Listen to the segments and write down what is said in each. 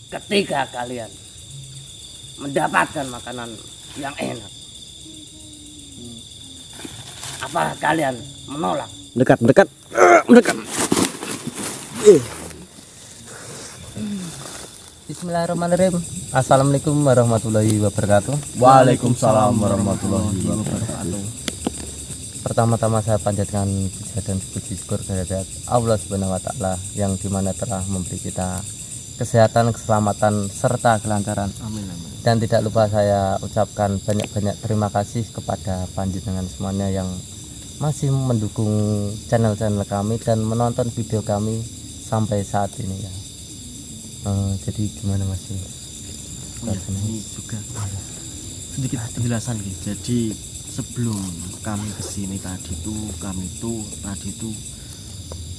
ketika kalian mendapatkan makanan yang enak, apa kalian menolak? Mendekat, mendekat. Bismillahirrahmanirrahim. Assalamualaikum warahmatullahi wabarakatuh. Waalaikumsalam warahmatullahi wabarakatuh. Pertama-tama saya panjatkan puja dan puji syukur kehadirat Allah Subhanahu wa taala yang dimana telah memberi kita kesehatan, keselamatan serta kelancaran. Amin amin. Dan tidak lupa saya ucapkan banyak-banyak terima kasih kepada panjenengan semuanya yang masih mendukung channel-channel kami dan menonton video kami sampai saat ini ya. Jadi gimana Mas? Ini juga sedikit penjelasan nih. Jadi sebelum kami kesini tadi itu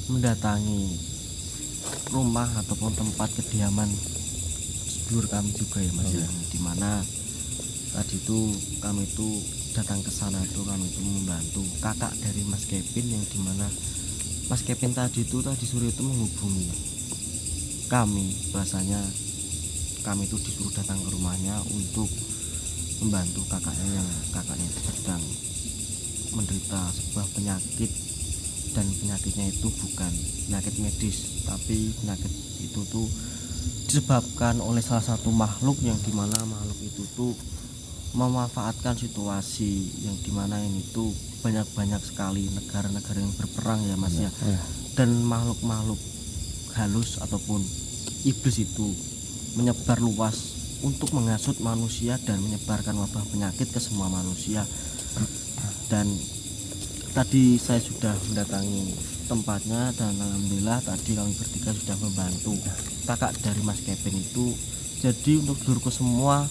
mendatangi rumah ataupun tempat kediaman sedulur kami juga ya Mas, yang dimana tadi itu kami itu datang ke sana itu kami itu membantu kakak dari Mas Kevin, yang dimana Mas Kevin tadi sore itu menghubungi kami, bahasanya kami itu disuruh datang ke rumahnya untuk membantu kakaknya yang itu sedang menderita sebuah penyakit, dan penyakitnya itu bukan penyakit medis, tapi penyakit itu tuh disebabkan oleh salah satu makhluk, yang dimana makhluk itu tuh memanfaatkan situasi yang dimana ini tuh banyak sekali negara-negara yang berperang ya Mas ya. Dan makhluk-makhluk halus ataupun iblis itu menyebar luas untuk menghasut manusia dan menyebarkan wabah penyakit ke semua manusia. Dan tadi saya sudah mendatangi tempatnya, dan alhamdulillah tadi kami bertiga sudah membantu kakak dari Mas Kevin itu. Jadi untuk dulurku semua,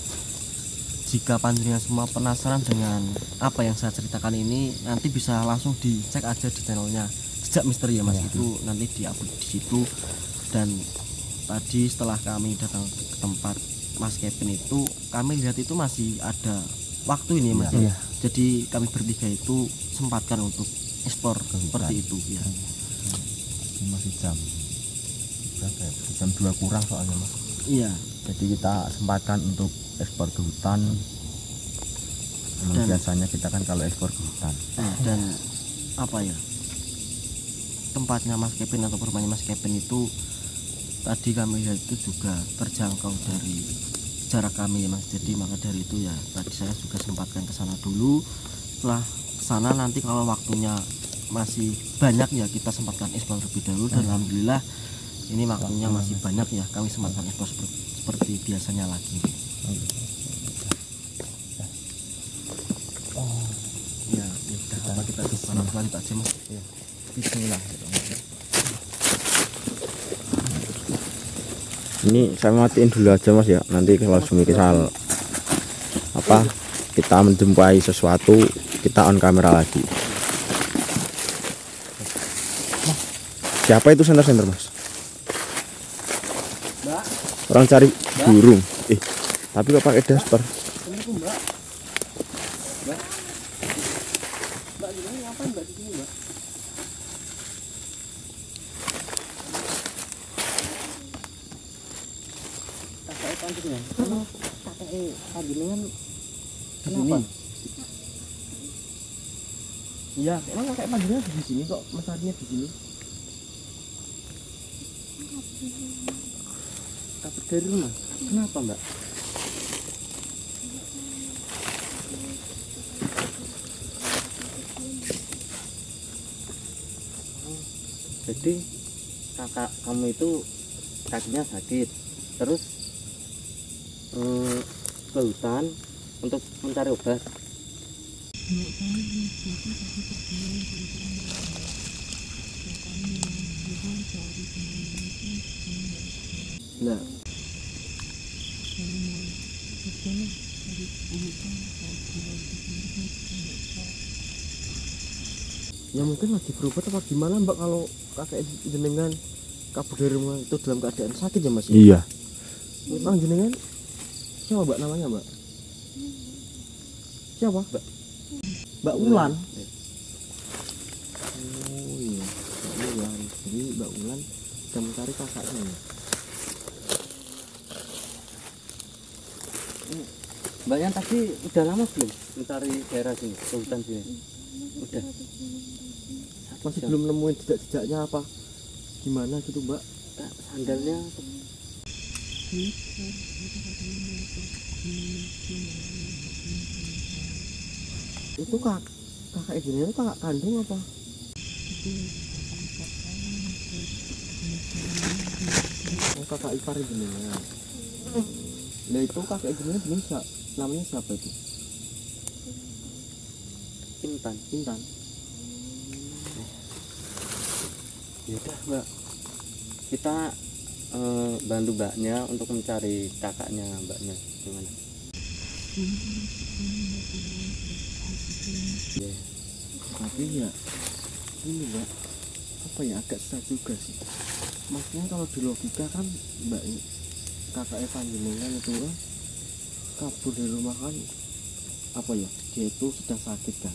jika panjenengan semua penasaran dengan apa yang saya ceritakan ini, nanti bisa langsung dicek aja di channelnya Jejak Misteri ya Mas, itu nanti diupload di situ. Dan tadi setelah kami datang ke tempat Mas Kevin itu, kami lihat itu masih ada waktu ini Mas ya. Jadi kami bertiga itu sempatkan untuk ekspor seperti itu ya. Masih jam berapa ya? Jam 2 kurang soalnya Mas. Iya. Jadi kita sempatkan untuk ekspor ke hutan. Biasanya kita kan kalau ekspor ke hutan. Dan apa ya, tempatnya Mas Kevin atau rumahnya Mas Kevin itu tadi kami lihat itu juga terjangkau dari jarak kami ya Mas. Jadi maka dari itu ya tadi saya juga sempatkan ke sana dulu. Setelah sana nanti kalau waktunya masih banyak ya kita sempatkan ekspor lebih dahulu. Dan alhamdulillah ini waktunya masih banyak ya, kami sempatkan ekspor seperti biasanya lagi. Ya udah, apa kita lanjut aja Mas. Ya. Bismillah. Ini saya matiin dulu aja Mas ya. Nanti kalau semisal apa kita menjumpai sesuatu, kita on kamera lagi. Siapa itu senter-senter Mas? Mbak, Orang cari burung. Tapi kok pakai daster? Assalamualaikum Mbak. Mbak gimana, ngapain Mbak di sini Mbak? Kakak panjenengan. Kakak panjenengan kenapa? Iya, emang kakak panjenengan di sini kok, mesarnya di sini. Kabur dari rumah. Kenapa Mbak? Jadi kakak kamu itu kakinya sakit, terus ke hutan untuk mencari obat. Nah, ya mungkin lagi berobat apa gimana Mbak, kalau kakek jenengan kabur dari rumah itu dalam keadaan sakit ya Mas? Iya. Memang jenengan siapa Mbak namanya Mbak? Siapa Mbak? Mbak Ulan. Oh iya, Mbak Ulan. Jadi Mbak Ulan sedang mencari kakaknya. Mbaknya tadi udah lama belum mencari daerah sini, ke hutan sini? Udah. Masih belum nemuin jejak-jejaknya apa gimana gitu mbak? Sandalnya Itu kakak ibunya itu kakak kandung apa? Oh, kakak ipar ibunya. Nah itu kakak ibunya namanya siapa itu? Intan. Intan. Yaudah mbak, kita bantu mbaknya untuk mencari kakaknya mbaknya gimana? Yeah. Tapi ya ini mbak, apa ya, agak susah juga sih. Maksudnya kalau di logika kan mbak kakaknya panjenengan itu kan kabur dari rumah kan, apa ya, dia itu sedang sakit kan,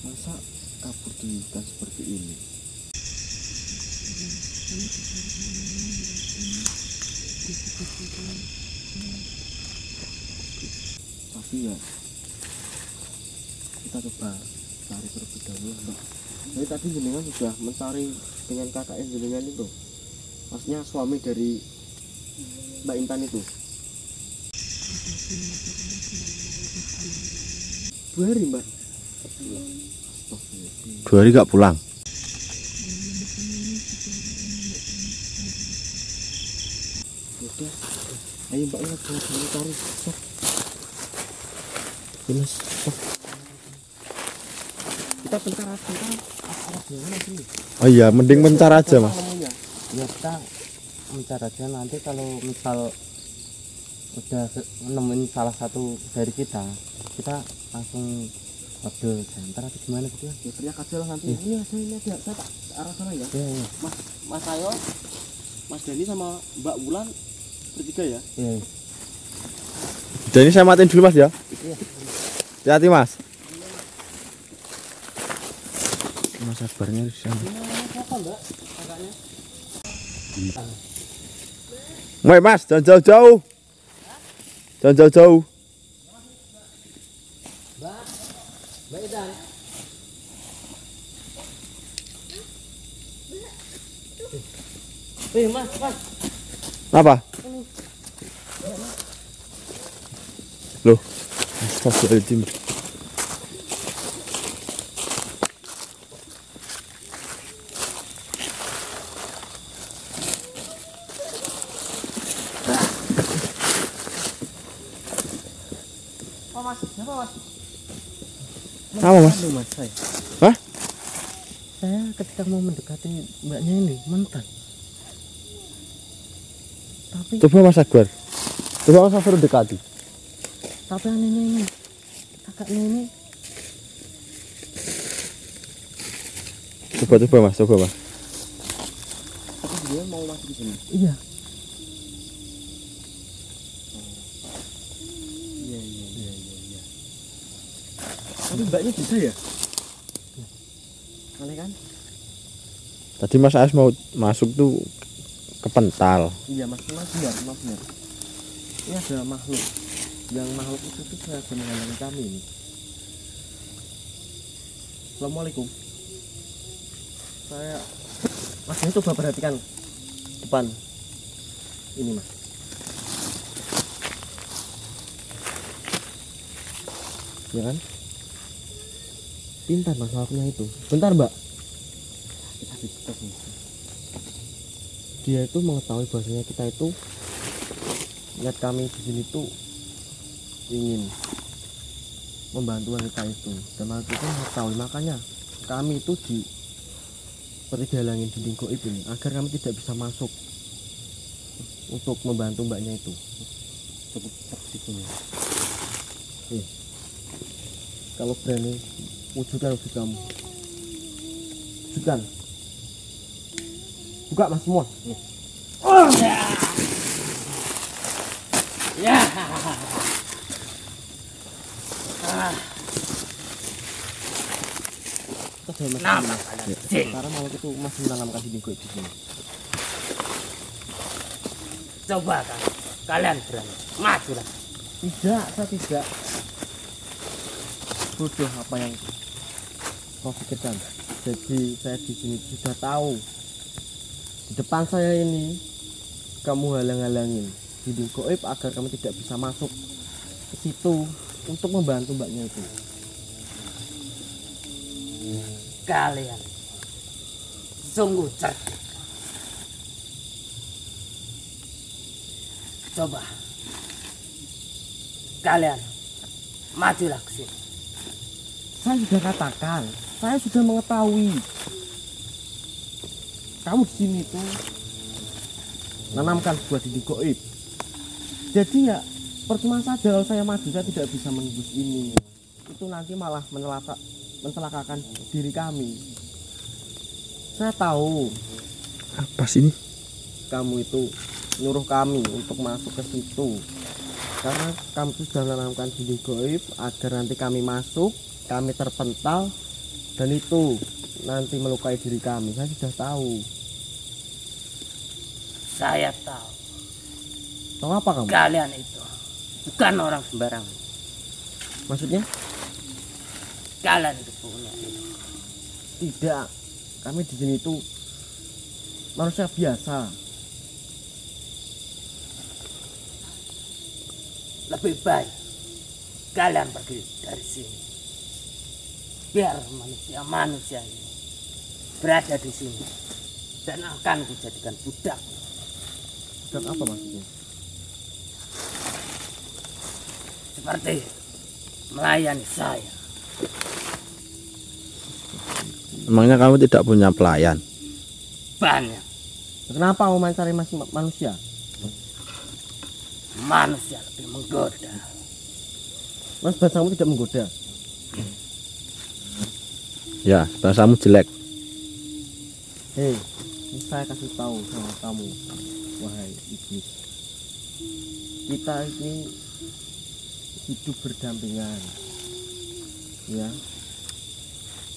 masa kabur di hutan seperti ini? Tapi ya kita coba cari terlebih dahulu mbak. Jadi tadi jenengan sudah mencari dengan kakak jenengan itu, maksudnya suami dari Mbak Intan itu. 2 hari mbak. 2 hari gak pulang. Udah, ayo mbak ini jangan cari. Sok. Ya, mas, sok. Kita bentar gimana sih? Oh iya, mending mencar aja mas. Ya kita mencari aja, nanti kalau misal udah nemuin salah satu dari kita langsung kode center atau gimana gitu ya? Ya teriak aja lah nanti. Ini ada, saya tak arah sana ya. Iya. Mas Ayo, Mas Dani sama Mbak Wulan bertiga ya. Iya. Udah, ini saya matiin dulu mas ya. Iya. Hati-hati mas. Mas Akbarnya di sana. Siapa Mbak? Kakaknya? Woi mas, jangan jauh-jauh. Jangan jauh-jauh. Mbak Idan. Mas. Apa? Loh, astagfirullahaladzim. Oh Mas, siapa Mas? Apa mas? Mas saya. Hah? Saya ketika mau mendekati mbaknya ini mental. Tapi Coba mas Akbar. Coba mas Akbar dekati. tapi anehnya ini kakaknya ini Coba mas. Tapi dia mau masuk di sini. iya. Iya. Tapi mbaknya bisa ya? Aneh kan? Tadi mas As mau masuk tuh ke pental. Iya mas biar. Ini ada makhluk. Yang makhluk itu tuh sengaja menghalangi kami ini. Assalamualaikum. Mas ini coba perhatikan depan ini mas. Ya kan? Pintar mas makhluknya itu. Bentar mbak. Kita discuss nih. Dia itu mengetahui bahwasanya kita itu lihat kami di sini tuh ingin membantu wanita itu, dan waktu itu mengetahui, makanya kami itu seperti dihalangin dinding goib ini agar kami tidak bisa masuk untuk membantu mbaknya itu. Cukup seperti ini. Kalau berani wujudkan wujud kamu, wujudkan. Buka mas semua. Nih. Sekarang kalau itu masih menanamkan dinding goib di sini. Coba kan kalian berani majulah. Tidak, saya tidak bodoh apa yang kau pikirkan. Jadi saya di sini sudah tahu. Di depan saya ini kamu halang-halangin dinding goib agar kami tidak bisa masuk ke situ untuk membantu mbaknya itu. Kalian sungguh cerdik. Coba kalian majulah ke sini. Saya sudah katakan, saya sudah mengetahui. Kamu di sini tuh nanamkan sebuah dinding goib. Jadi ya percuma saja kalau saya maju, saya tidak bisa menembus ini. Itu nanti malah mencelakakan diri kami. Saya tahu Apa sih ini? kamu itu nyuruh kami untuk masuk ke situ karena kamu sudah menanamkan dinding goib agar nanti kami masuk, kami terpental dan itu nanti melukai diri kami. Saya sudah tahu. Saya tahu Tahu apa kamu? kalian itu bukan orang sembarangan. Maksudnya? Kalian itu punya ilmu. Tidak. Kami di sini itu manusia biasa. Lebih baik kalian pergi dari sini. Biar manusia-manusia ini berada di sini dan akan kujadikan budak. Dan apa maksudnya? Seperti melayani saya. Emangnya kamu tidak punya pelayan? Banyak Kenapa mau mencari manusia? manusia lebih menggoda. Mas bahasamu tidak menggoda. Ya, bahasamu jelek. Hei, saya kasih tahu sama kamu, wahai iblis. Kita ini hidup berdampingan, ya.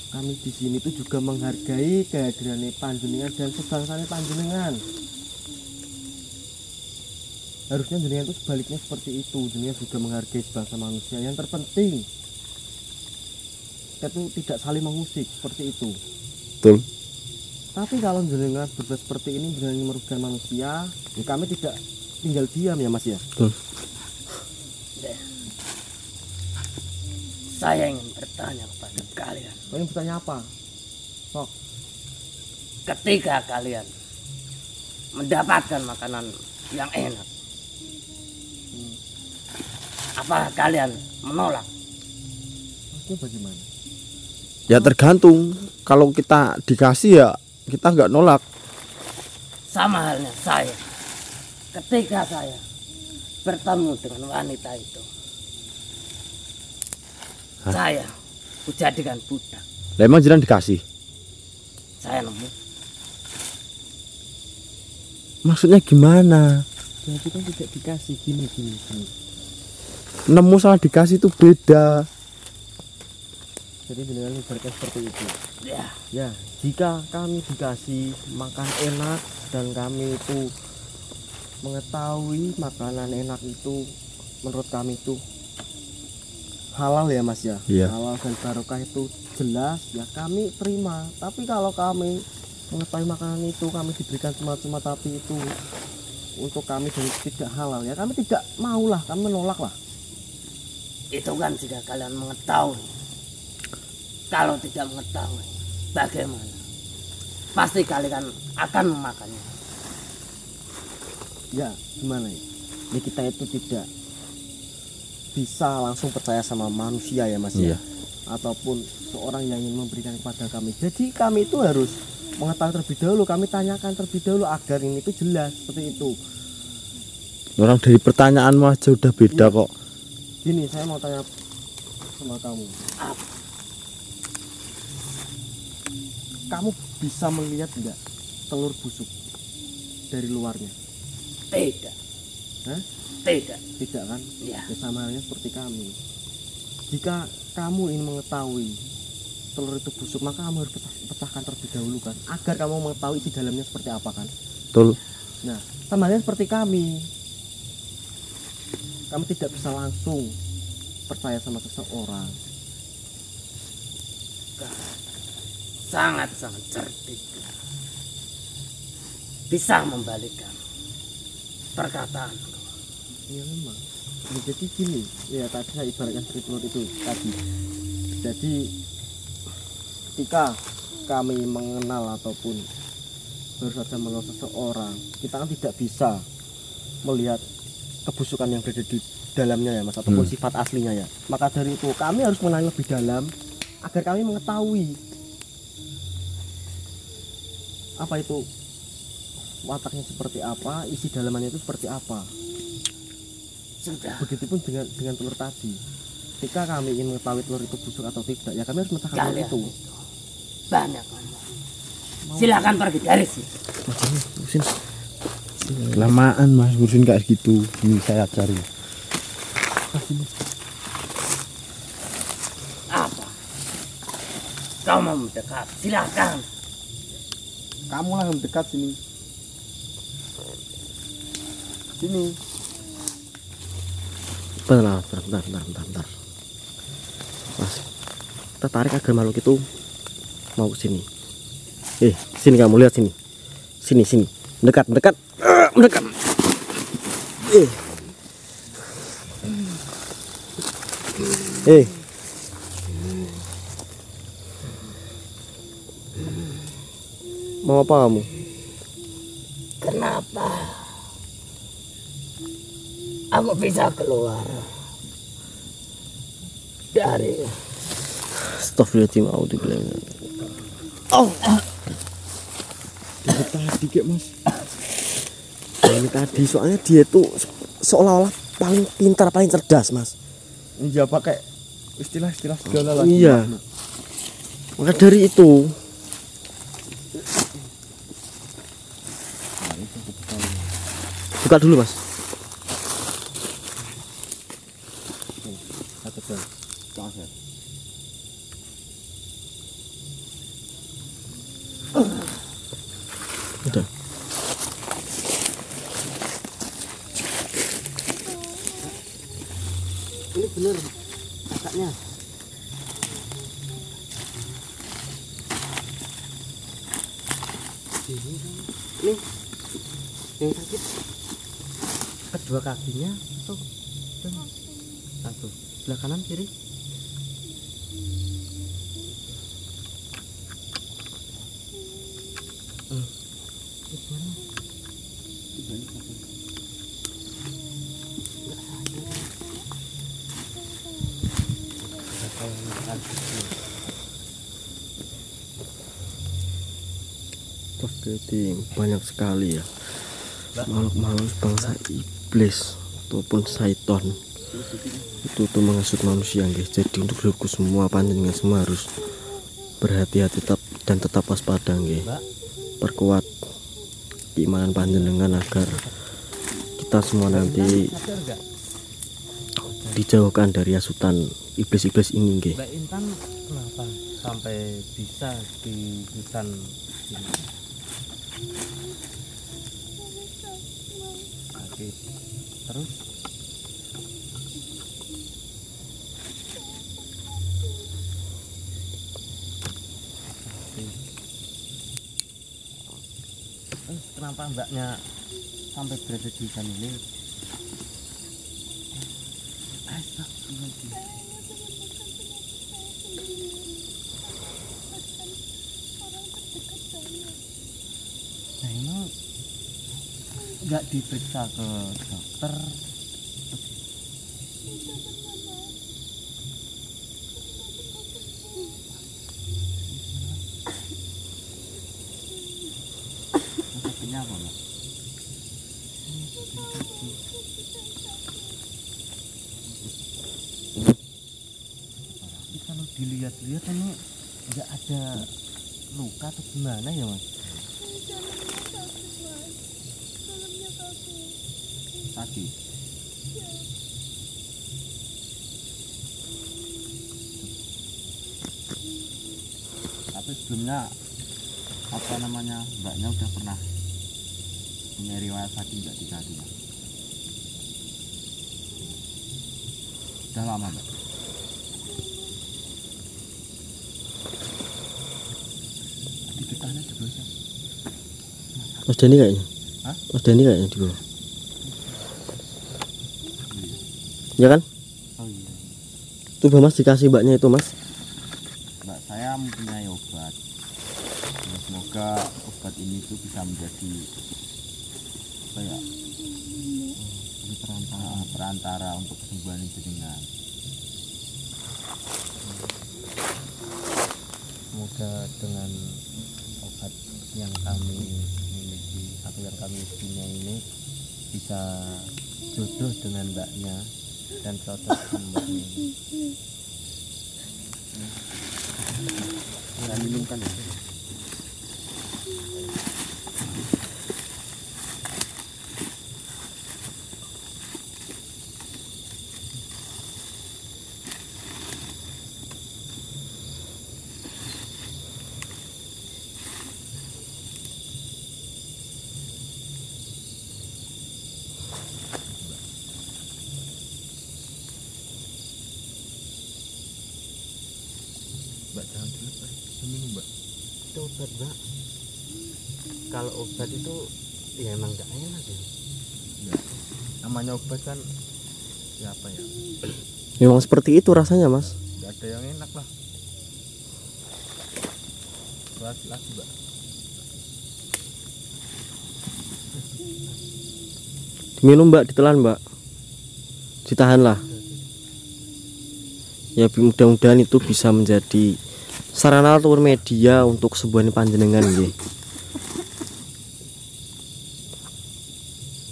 Kami di sini tuh juga menghargai kehadiran panjenengan dan sebangsanya panjenengan. Harusnya jenengan itu sebaliknya seperti itu. Jenengan juga menghargai sebangsa manusia. Yang terpenting kita tuh tidak saling mengusik seperti itu. Betul. Tapi kalau jenengan berbuat seperti ini, jenengan merugikan manusia, ya kami tidak tinggal diam ya Mas ya. Betul. Saya ingin bertanya kepada kalian. Kau ingin bertanya apa? Sok. Ketika kalian mendapatkan makanan yang enak, apakah kalian menolak? Itu bagaimana? Ya tergantung. Kalau kita dikasih ya kita nggak nolak. Sama halnya saya. Ketika saya bertemu dengan wanita itu, saya kujadikan budak. Lah emang jenengan dikasih? Saya nemu. Maksudnya gimana? Jadi kan tidak dikasih gini. Nemu sama dikasih itu beda. Jadi jenengan ibaratnya seperti itu. Ya, Ya, jika kami dikasih makan enak dan kami itu mengetahui makanan enak itu menurut kami itu halal ya Mas ya. Iya. Halal dan barokah itu jelas ya kami terima. Tapi kalau kami mengetahui makanan itu kami diberikan cuma-cuma tapi itu untuk kami dan tidak halal ya kami tidak maulah, kami menolak lah. itu kan jika kalian mengetahui. Kalau tidak mengetahui, bagaimana? Pasti kalian akan memakannya. Ya gimana ya? Ya kita itu tidak bisa langsung percaya sama manusia ya Mas ya. Iya. Ataupun seorang yang ingin memberikan kepada kami. Jadi kami itu harus mengetahui terlebih dahulu, kami tanyakan terlebih dahulu agar ini itu jelas seperti itu. Orang dari pertanyaanmu aja udah beda kok. Gini, saya mau tanya sama kamu. Apa? Kamu bisa melihat enggak telur busuk dari luarnya? Tidak. Hah? Tidak. Tidak kan? Ya. Ya sama halnya seperti kami. Jika kamu ingin mengetahui telur itu busuk, maka kamu harus pecahkan terlebih dahulu kan, agar kamu mengetahui isi dalamnya seperti apa kan. Betul. Nah, sama halnya seperti kami. kami tidak bisa langsung percaya sama seseorang. Sangat-sangat cerdik. Bisa membalikkan perkataan. Iya memang. Ya, jadi gini, ya tadi saya ibaratkan seperti telur itu tadi. Jadi ketika kami mengenal ataupun baru saja mengenal seseorang, kita kan tidak bisa melihat kebusukan yang berada di dalamnya ya Mas, ataupun sifat aslinya ya. Maka dari itu kami harus mengenal lebih dalam agar kami mengetahui apa itu wataknya seperti apa, isi dalamannya itu seperti apa. Sudah. Begitupun dengan telur tadi. Ketika kami ingin mengetahui telur itu busuk atau tidak, ya kami harus memecahkan telur Kalian itu. banyak ngomong. Silakan pergi dari sini. Urusin. Kelamaan Mas, urusin kayak gitu. Ini saya cari. Apa? Kau mau mendekat? Silakan. Kamu lah yang dekat sini. Sini. Bentar. Mas, kita tarik agar makhluk itu mau ke sini. Sini kamu lihat sini. Sini. Mendekat. Mendekat. Mau apa kamu? Kenapa? Aku bisa keluar dari Astagfirullahaladzim, auzubillahi. Dari tadi kek Mas. Ini tadi soalnya dia tuh seolah-olah paling pintar, paling cerdas Mas. Ini pakai istilah-istilah segala lah. Iya. Maka dari itu buka dulu Mas. Udah. Ini bener kakaknya. Ini yang sakit kedua kakinya atau satu sebelah kanan kiri? Jadi banyak sekali ya makhluk-makhluk bangsa iblis ataupun syaiton itu tuh menghasut manusia guys. Jadi untuk diriku semua panjenengan semua harus berhati-hati dan tetap waspada nggih. Perkuat keimanan panjenengan agar kita semua nanti dijauhkan dari hasutan iblis-iblis ini nggih. Mbak Intan kenapa sampai bisa di hutan ini? Oke. Terus kenapa mbaknya sampai berada di hutan ini? Astagfirullahaladzim. Nah ini nggak diperiksa ke dokter? Sakitnya apa Mas? Tapi kalau dilihat-lihat ini nggak ada luka atau gimana ya Mas? Sakit. Tapi sebelumnya apa namanya mbaknya udah pernah punya riwayat sakit nggak di kaki Mas? Sudah lama, Mbak. Tadi getahnya di bawah. Mas Dani kayaknya. Hah? Mas Dani kayaknya di bawah. Ya kan? Oh iya. Coba Mas dikasih mbaknya itu Mas. Mbak, saya mempunyai obat. Ya, semoga obat ini tuh bisa menjadi apa ya? Perantara untuk kesembuhan jenengan. Semoga dengan obat yang kami miliki atau yang kami punya ini bisa jodoh dengan mbaknya dan cocok sama mbaknya ini. Saya minumkan ya. Mbak, jangan dilepas. Minum, Mbak. Itu obat mbak. Kalau obat itu ya emang gak enak ya. Ya. Namanya obat kan ya apa ya? Memang seperti itu rasanya Mas. Gak ada yang enak lah. Lagi, Mbak. Diminum Mbak, ditelan Mbak. Ditahanlah. Ya mudah-mudahan itu bisa menjadi sarana atau media untuk sebuah panjenengan nggih.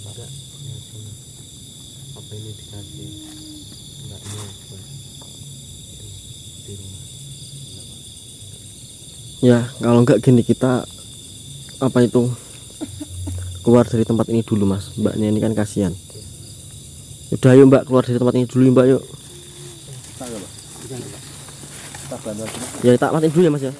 Enggak, ya cuma apa ini dikasih mbaknya buat di rumah. Ya, kalau enggak gini kita apa itu keluar dari tempat ini dulu Mas. Mbaknya ini kan kasihan. Udah ayo Mbak keluar dari tempat ini dulu Mbak yuk. Tak, Mbak. Tak bantu. Ya tak matiin dulu ya Mas ya.